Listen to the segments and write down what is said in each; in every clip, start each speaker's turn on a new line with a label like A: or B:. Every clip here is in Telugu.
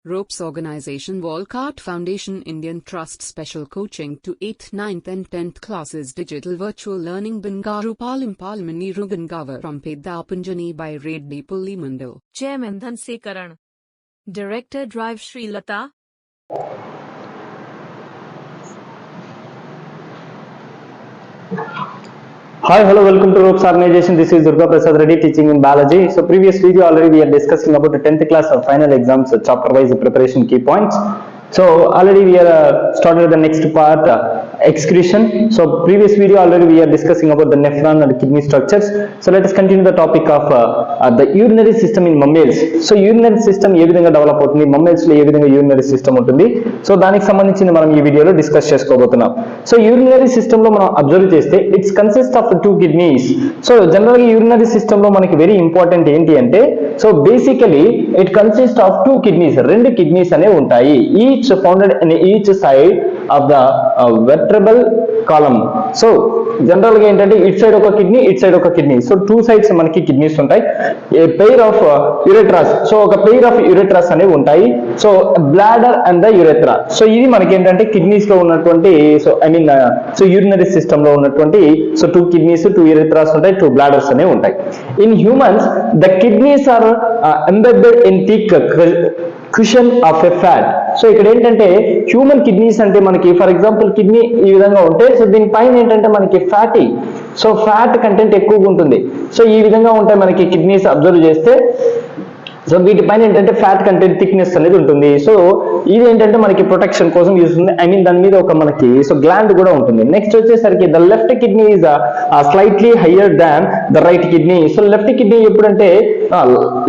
A: Ropes Organization Walcott Foundation Indian Trust Special Coaching to 8th, 9th and 10th classes Digital Virtual Learning Bangaru Palimani Rugangavar from Pedapunjani by Reddy Pulli Mandal.
B: Chairman Dhansekaran. Director Drive Sri Lata.
C: Hi, hello, welcome to Ropes Organization. This is Durga Prasad Reddy teaching in biology. So previous video already we are discussing about the 10th class of final exams chapter wise preparation key points. So already we are started the next part excretion. So previous video already we are discussing about the nephron and kidney structures. So let us continue the topic of the urinary system in mammals. So urinary system ఏ విధంగా డెవలప్ అవుతుంది, mammals లో ఏ విధంగా urinary system ఉంటుంది, సో దానికి సంబంధించి మనం ఈ వీడియోలో డిస్కస్ చేసుకోబోతున్నాం. సో urinary system లో మనం అబ్జర్వ్ చేస్తే it's consist of 2 kidneys. So general గా urinary system లో మనకి వెరీ ఇంపార్టెంట్ ఏంటి అంటే, so basically it consist of 2 kidneys, 2 kidneys అనేవి ఉంటాయి. Each founded in each side of the vertebral column. So general గా ఏంటంటే ఇట్ సైడ్ ఒక కిడ్నీ, ఇట్ సైడ్ ఒక కిడ్నీ. సో 2 సైడ్స్ మనకి కిడ్నీస్ ఉంటాయి. A pair of ureters, so ఒక పెయిర్ ఆఫ్ యురెట్రాస్ అనేవి ఉంటాయి. So bladder and the urethra. So ఇది మనకి ఏంటంటే కిడ్నీస్ లో ఉన్నటువంటి, so I mean so urinary system లో ఉన్నటువంటి, సో 2 కిడ్నీస్, 2 యురెత్రాస్ ఉంటాయి, 2 బ్లాడర్స్ అనేవి ఉంటాయి. In humans the kidneys are embedded in thick cushion of a fat. So ఇక్కడ ఏంటంటే హ్యూమన్ కిడ్నీస్ అంటే మనకి ఫర్ ఎగ్జాంపుల్ కిడ్నీ ఈ విధంగా ఉంటే, సో దీనిపైన ఏంటంటే మనకి ఫ్యాటీ, సో ఫ్యాట్ కంటెంట్ ఎక్కువగా ఉంటుంది. సో ఈ విధంగా ఉంటాయి మనకి కిడ్నీస్ అబ్జర్వ్ చేస్తే. సో వీటిపైన ఏంటంటే ఫ్యాట్ కంటెంట్ థిక్నెస్ అనేది ఉంటుంది. సో ఇది ఏంటంటే మనకి ప్రొటెక్షన్ కోసం యూజ్ ఉంది. ఐ మీన్ దాని మీద ఒక మనకి సో గ్లాండ్ కూడా ఉంటుంది. నెక్స్ట్ వచ్చేసరికి the left kidney is slightly higher than the right kidney. So left kidney ఎప్పుడంటే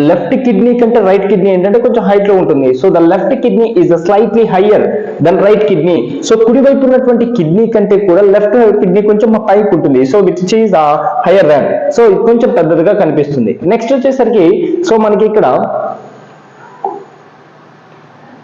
C: లెఫ్ట్ కిడ్నీ కంటే రైట్ కిడ్నీ ఏంటంటే కొంచెం హైట్ లో ఉంటుంది. So the left kidney is slightly higher than right kidney. So కుడివైపు ఉన్నటువంటి కిడ్నీ కంటే కూడా లెఫ్ట్ కిడ్నీ కొంచెం పైకి ఉంటుంది. So which is higher than, so ఇది కొంచెం పెద్దదిగా కనిపిస్తుంది. నెక్స్ట్ వచ్చేసరికి సో మనకి ఇక్కడ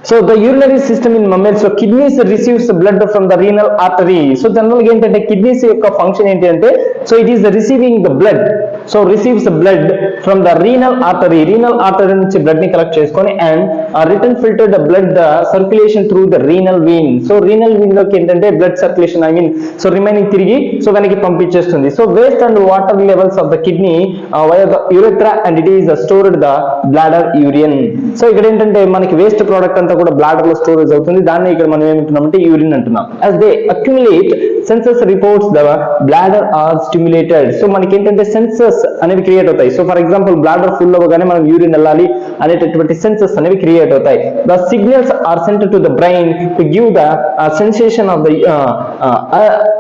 C: so the urinary system in mammals, so kidneys receives the blood from the renal artery. So general గా ఏంటంటే కిడ్నీస్ యొక్క ఫంక్షన్ ఏంటి అంటే, so it is receiving the blood, so receives the blood from the renal artery. Renal artery నుంచి బ్లడ్ ని కలెక్ట్ చేసుకొని and return filter the blood the circulation through the renal vein. So renal vein లోకి ఏంటంటే blood circulation I mean so remaining తిరిగి సో దానికి పంపించేస్తుంది. So waste and water levels of the kidney via the urethra and it is stored the bladder urine. So ఇక్కడ ఏంటంటే మనకి వేస్ట్ ప్రోడక్ట్ అంతా కూడా బ్లాడర్ లో స్టోరేజ్ అవుతుంది. దాన్ని ఇక్కడ మనం ఏమంటున్నామంటే యూరిన్ అంటున్నాం. as they accumulate senses reports the bladder are stimulated. So మనకి ఏంటంటే సెన్సస్ అనేవి క్రియేట్ అవుతాయి. So for example bladder full అవ్వగానే మనం యూరిన్ వెళ్ళాలి అనేటటువంటి సెన్సస్ అనేవి క్రియేట్ అవుతాయి. The signals are sent to the brain to give the sensation of the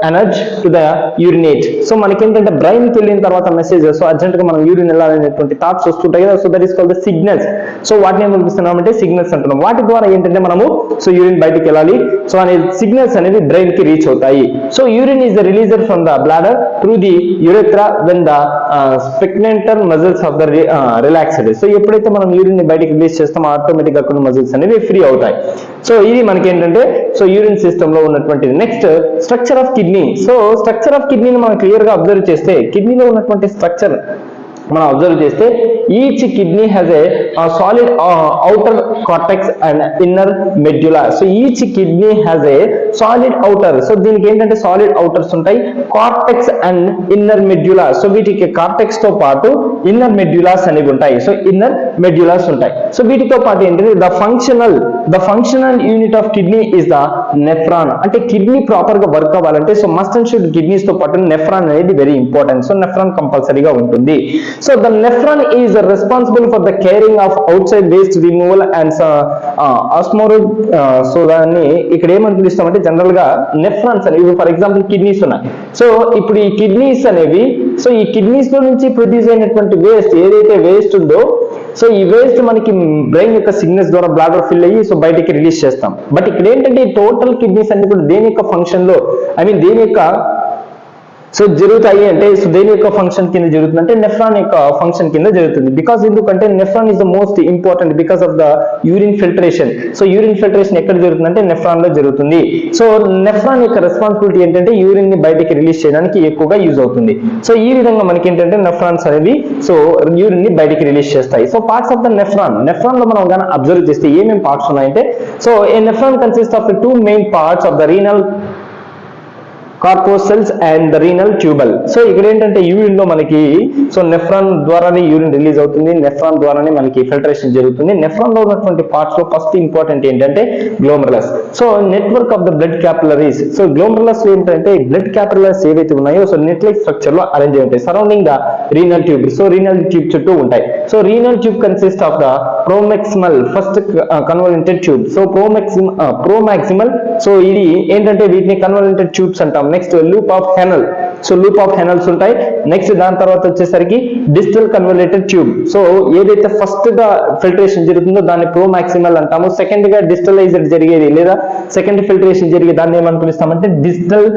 C: energy to the urinate. So మనకి ఏంటంటే బ్రెయిన్ కి వెళ్ళిన తర్వాత మెసేజ్, సో అర్జెంట్ గా మనం యూరిన్ వెళ్ళాలనేటువంటి థాట్స్ వస్తుంటాయి కదా. So that is called the signals. So వాటిని ఏం పిలుస్తున్నామంటే సిగ్నల్స్ అంటున్నాం. వాటి ద్వారా ఏంటంటే మనము సో యూరిన్ బయటికి వెళ్ళాలి సో అనే సిగ్నల్స్ అనేవి బ్రెయిన్ కి రీచ్ అవుతాయి. So urine is released from the bladder through the urethra when the sphincter muscles of the relaxed. So ఎప్పుడైతే మనం యూరిన్ ని బయటికి రిలీజ్ చేస్తామో ఆటోమేటిక్ గా కొన్ని మజిల్స్ అనేవి ఫ్రీ అవుతాయి. సో ఇది మనకి ఏంటంటే సో యూరిన్ సిస్టమ్ లో ఉన్నటువంటిది. Next structure of kidney. So structure of కిడ్నీని మనం క్లియర్ గా అబ్జర్వ్ చేస్తే, కిడ్నీలో ఉన్నటువంటి స్ట్రక్చర్ మనం అబ్జర్వ్ చేస్తే each kidney has a solid outer cortex and inner medulla. So each kidney has a solid outer. So దీనికి ఏంటంటే సాలిడ్ అవుటర్స్ ఉంటాయి, cortex and inner medulla. So వీటికి కార్టెక్స్ తో పాటు ఇన్నర్ మెడ్యులాస్ అనేవి ఉంటాయి. సో ఇన్నర్ మెడ్యులాస్ ఉంటాయి. సో వీటితో పాటు ఏంటంటే the functional unit of kidney is the nephron. అంటే కిడ్నీ ప్రాపర్ గా వర్క్ అవ్వాలంటే so must and should kidneys తో పాటు నెఫ్రాన్ అనేది వెరీ ఇంపార్టెంట్. సో నెఫ్రాన్ కంపల్సరీగా ఉంటుంది. So the nephron is responsible for the carrying of outside waste removal and osmotic. So దాన్ని ఇక్కడ ఏమని పిలుస్తామంటే జనరల్ గా నెఫ్రాన్స్ అనేవి ఫర్ ఎగ్జాంపుల్ కిడ్నీస్ ఉన్నాయి. సో ఇప్పుడు ఈ కిడ్నీస్ అనేవి, సో ఈ కిడ్నీస్ లో నుంచి ప్రొడ్యూస్ అయినటువంటి వేస్ట్ ఏదైతే వేస్ట్ ఉందో, సో ఈ వేస్ట్ మనకి బ్రెయిన్ యొక్క సిగ్నల్స్ ద్వారా బ్లాడర్ ఫిల్ అయ్యి సో బయటికి రిలీజ్ చేస్తాం. బట్ ఇక్కడ ఏంటంటే ఈ టోటల్ కిడ్నీస్ అన్ని కూడా దేని యొక్క ఫంక్షన్ లో ఐ మీన్ దేని యొక్క సో జరుగుతాయి అంటే సో దేని యొక్క ఫంక్షన్ కింద జరుగుతుంది అంటే నెఫ్రాన్ యొక్క ఫంక్షన్ కింద జరుగుతుంది. బికాస్ ఎందుకంటే nephron is the most important because of the urine filtration. So urine filtration ఎక్కడ జరుగుతుంది అంటే నెఫ్రాన్ లో జరుగుతుంది. సో నెఫ్రాన్ యొక్క రెస్పాన్సిబిలిటీ ఏంటంటే యూరిన్ ని బయటికి రిలీజ్ చేయడానికి ఎక్కువగా యూజ్ అవుతుంది. సో ఈ విధంగా మనకి ఏంటంటే నెఫ్రాన్స్ అనేవి సో యూరిన్ ని బయటికి రిలీజ్ చేస్తాయి. So parts of the nephron లో మనం కానీ అబ్జర్వ్ చేస్తే ఏమేమి పార్ట్స్ ఉన్నాయంటే so a nephron consist of two main parts of the renal corpuscles and the renal tubule. So ఇక్కడ ఏంటంటే యూరిన్ లో మనకి సో నెఫ్రాన్ ద్వారానే యూరిన్ రిలీజ్ అవుతుంది, నెఫ్రాన్ ద్వారానే మనకి ఫిల్టరేషన్ జరుగుతుంది. నెఫ్రాన్ లో ఉన్నటువంటి పార్ట్స్ లో ఫస్ట్ ఇంపార్టెంట్ ఏంటంటే glomerulus. So network of the blood capillaries. So glomerulus ఏంటంటే బ్లడ్ క్యాపిలరీస్ ఏవైతే ఉన్నాయో సో నెట్ లైక్ స్ట్రక్చర్ లో అరేంజ్ ఉంటాయి surrounding the renal tube. So renal tube చుట్టూ ఉంటాయి. So renal tube consist of the proximal first convoluted tube. So proximal so ఇది ఏంటంటే వీటిని కన్వల్యూటెడ్ ట్యూబ్స్ అంటాం. Next loop of Henle. So loop of Henles ఉంటాయి. నెక్స్ట్ దాని తర్వాత వచ్చేసరికి డిస్టల్ కన్వల్యూటెడ్ ట్యూబ్. సో ఏదైతే ఫస్ట్ గా ఫిల్టరేషన్ జరుగుతుందో దాన్ని ప్రోమాక్సిమల్ అంటాము. సెకండ్ గా డిస్టలైజర్ జరిగేది లేదా సెకండ్ ఫిల్టరేషన్ జరిగే దాన్ని ఏమని పిలుస్తామంటే డిస్టల్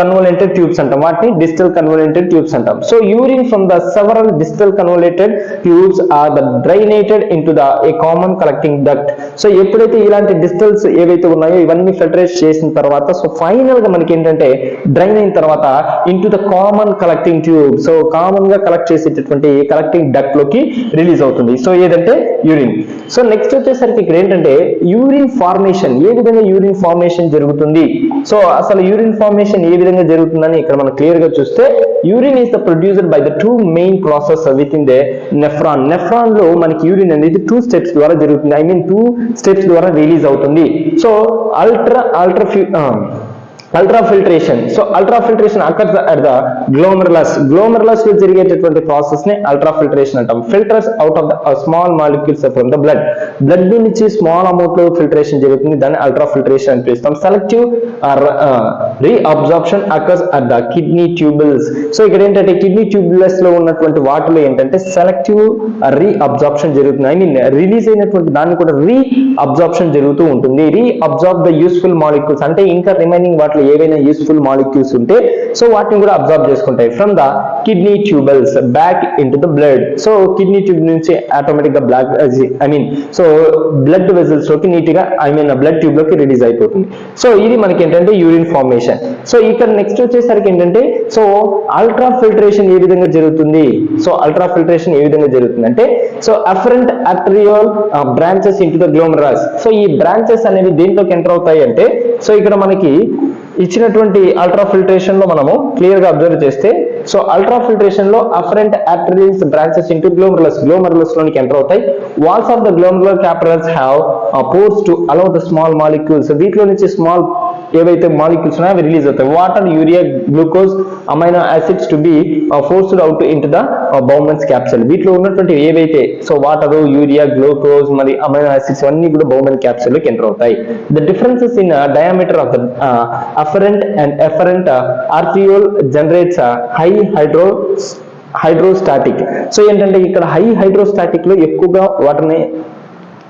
C: కన్వల్యూటెడ్ ట్యూబ్స్ అంటాం. వాటిని డిస్టల్ కన్వల్యూటెడ్ ట్యూబ్స్ అంటాం. So urine from the several distal convoluted tubes are the drained into the a common collecting duct. So ఎప్పుడైతే ఇలాంటి డిస్టల్స్ ఏవైతే ఉన్నాయో ఇవన్నీ ఫిల్టరేట్ చేసిన తర్వాత సో ఫైనల్ గా మనకి ఏంటంటే డ్రైన్ అయిన తర్వాత into the common collecting tube. So common గా కలెక్ట్ చేసేటటువంటి కలెక్టింగ్ డక్ట్ లోకి రిలీజ్ అవుతుంది. సో ఏదంటే యూరిన్. సో నెక్స్ట్ వచ్చేసరికి ఇక్కడ ఏంటంటే యూరిన్ ఫార్మేషన్. ఏ విధంగా యూరిన్ ఫార్మేషన్ జరుగుతుంది, సో అసలు యూరిన్ ఫార్మేషన్ ఏ విధంగా జరుగుతుందని ఇక్కడ మనం క్లియర్ గా చూస్తే urine is the producer by the two main process with in the nephron. Nephron లో మనకి యూరిన్ అనేది 2 స్టెప్స్ ద్వారా జరుగుతుంది. 2 స్టెప్స్ ద్వారా రిలీజ్ అవుతుంది. So ultrafiltration. So ultrafiltration occurs at the glomerulus. Glomerulus లో జరిగేటటువంటి ప్రాసెస్ ని అల్ట్రాఫిల్ట్రేషన్ అంటాం. Filters out of the small molecules from the blood. Blood నుంచి స్మాల్ అమౌంట్ లో ఫిల్టరేషన్ జరుగుతుంది, దాన్ని అల్ట్రాఫిల్ట్రేషన్ అని పిలుస్తాం. Selective reabsorption occurs at the kidney tubules. So ఇక్కడ ఏంటంటే కిడ్నీ ట్యూబులస్ లో ఉన్నటువంటి వాటిలో ఏంటంటే సెలెక్టివ్ రీఅబ్జార్ప్షన్ జరుగుతుంది. రిలీజ్ అయినటువంటి దాన్ని కూడా రీఅబ్జార్ప్షన్ జరుగుతూ ఉంటుంది. రీఅబ్జార్బ్ ద యూస్ఫుల్ మాలిక్యూల్స్ అంటే ఇంకా రిమైనింగ్ వాటిలో ఏవైనా యూస్ఫుల్ మాలిక్యూల్స్ ఉంటే సో వాటిని కూడా అబ్జార్బ్ చేసుకుంటాయి from the kidney tubules back into the blood. So kidney tube నుంచి ఆటోమేటిక్ గా సో బ్లడ్ వెజల్స్ లోకి నీట్ గా బ్లడ్ ట్యూబ్ లోకి రిలీజ్ అయిపోతుంది. సో ఇది మనకి ఏంటంటే యూరిన్ ఫార్మేషన్. సో ఇక్కడ నెక్స్ట్ వచ్చేసరికి ఏంటంటే సో అల్ట్రా ఫిల్టరేషన్ ఏ విధంగా జరుగుతుంది. సో అల్ట్రా ఫిల్టరేషన్ ఏ విధంగా జరుగుతుంది అంటే so afferent arterial branches into the glomerulus. So ఈ బ్రాంచెస్ అనేవి దేంట్లోకి ఎంటర్ అవుతాయి అంటే సో ఇక్కడ మనకి ఇచ్చినటువంటి అల్ట్రా ఫిల్టరేషన్ లో మనము క్లియర్ గా అబ్జర్వ్ చేస్తే సో అల్ట్రా ఫిల్టరేషన్ లో afferent arteries branches into glomerulus లోనికి ఎంటర్ అవుతాయి. Walls of the glomerular capillaries have pores to allow the small molecules. వీటిలో నుంచి స్మాల్ ఏవైతే మాలిక్యూల్స్ ఉన్నాయో అవి రిలీజ్ అవుతాయి. Water, urea, glucose, amino acids to be forced out into the Bowman's capsule. వీటిలో ఉన్నటువంటి ఏవైతే సో వాటర్, యూరియా, గ్లూకోజ్ మరి అమైనో యాసిడ్స్ అన్ని కూడా బౌమెన్ క్యాప్సూల్ లోకి ఎంటర్ అవుతాయి. The differences in diameter of the afferent and efferent arteriole generates high hydrostatic. So ఏంటంటే ఇక్కడ హై హైడ్రోస్టాటిక్ లో ఎక్కువగా వాటర్ని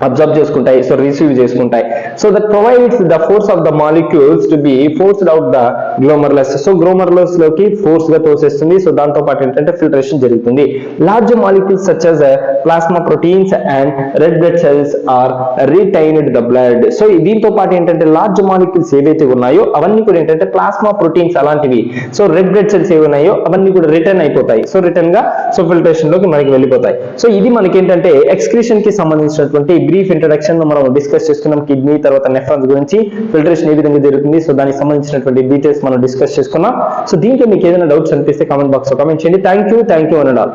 C: అబ్జర్వ్ చేసుకుంటాయి, సో రిసీవ్ చేసుకుంటాయి. So that provides the force of the molecules to be forced out the glomerulus. So glomerulus లోకి ఫోర్స్ గా తోసేస్తుంది. సో దాంతో పాటు ఏంటంటే ఫిల్టరేషన్ జరుగుతుంది. Large molecules such as plasma proteins and red blood cells are retained the blood. So దీంతో పాటు ఏంటంటే లార్జ్ మాలిక్యూల్స్ ఏవైతే ఉన్నాయో అవన్నీ కూడా ఏంటంటే ప్లాస్మా ప్రోటీన్స్ అలాంటివి, సో రెడ్ బ్లడ్ సెల్స్ ఏవి ఉన్నాయో అవన్నీ కూడా రిటర్న్ అయిపోతాయి. సో రిటర్న్ గా సో ఫిల్టరేషన్ లోకి మనకి వెళ్ళిపోతాయి. సో ఇది మనకి ఏంటంటే ఎక్స్క్రీషన్ కి సంబంధించినటువంటి బ్రీఫ్ ఇంట్రడక్షన్ లో మనం డిస్కస్ చేస్తున్నాం. కిడ్నీ తర్వాత నెఫ్రాన్స్ గురించి, ఫిల్టరేషన్ ఏ విధంగా జరుగుతుంది, సో దానికి సంబంధించినటువంటి డీటెయిల్స్ మనం డిస్కస్ చేసుకున్నాం. సో దీంట్లో మీకు ఏదైనా డౌట్స్ అనిపిస్తే కామెంట్ బాక్స్ లో కామెంట్ చేయండి. Thank you and all.